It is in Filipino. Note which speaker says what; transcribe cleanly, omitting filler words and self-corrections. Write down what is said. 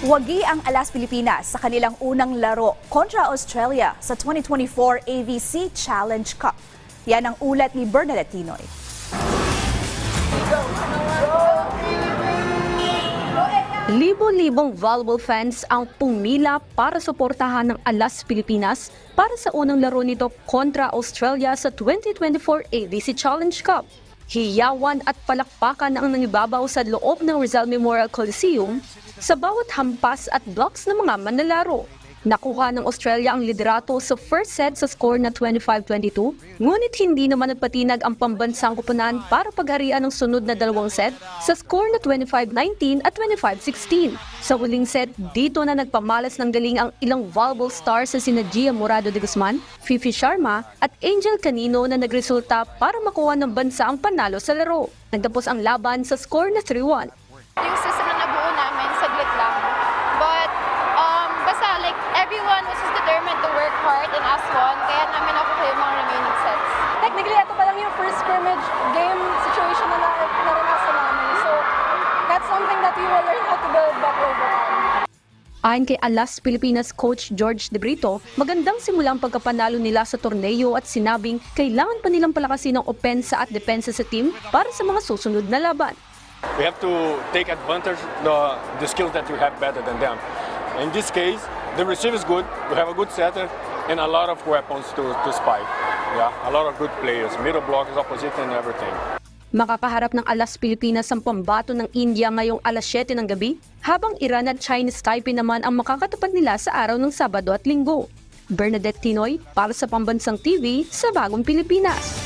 Speaker 1: Wagi ang Alas Pilipinas sa kanilang unang laro kontra Australia sa 2024 AVC Challenge Cup. Yan ang ulat ni Bernadette Tinoy.
Speaker 2: Libo-libong volleyball fans ang pumila para suportahan ng Alas Pilipinas para sa unang laro nito kontra Australia sa 2024 AVC Challenge Cup. Hiyawan at palakpakan ang nangibabaw sa loob ng Rizal Memorial Coliseum sa bawat hampas at blocks ng mga manlalaro. Nakuha ng Australia ang liderato sa first set sa score na 25-22, ngunit hindi naman nagpatinag ang pambansang koponan para pagharian ng sunod na dalawang set sa score na 25-19 at 25-16. Sa huling set, dito na nagpamalas ng galing ang ilang volleyball stars sa sina Gia Morado de Guzman, Fifi Sharma at Angel Canino na nagresulta para makuha ng bansa ang panalo sa laro. Nagtapos ang laban sa score na 3-1.
Speaker 3: Yung system na nabuo namin, saglit lang. But, basta like, everyone was just determined to work hard and as one, kaya namin nakuha yung mga remaining sets.
Speaker 4: Technically, ito pa lang yung first scrimmage game situation na naranasan namin. So, that's something that we will learn how to build better over time.
Speaker 2: Ayon kay Alas Pilipinas coach George De Brito, magandang simula ang pagkapanalo nila sa torneo at sinabing kailangan pa nilang palakasin ang opensa at depensa sa team para sa mga susunod na laban.
Speaker 5: We have to take advantage the skills that we have better than them. In this case, the receiver is good. We have a good setter and a lot of weapons to spike. Yeah, a lot of good players, middle blockers, opposite and everything.
Speaker 2: Makakaharap ng Alas Pilipinas ang pambato ng India ngayong alas 7 ng gabi, habang Iran at Chinese Taipei naman ang makakatapat nila sa araw ng Sabado at Linggo. Bernadette Tinoy para sa Pambansang TV sa Bagong Pilipinas.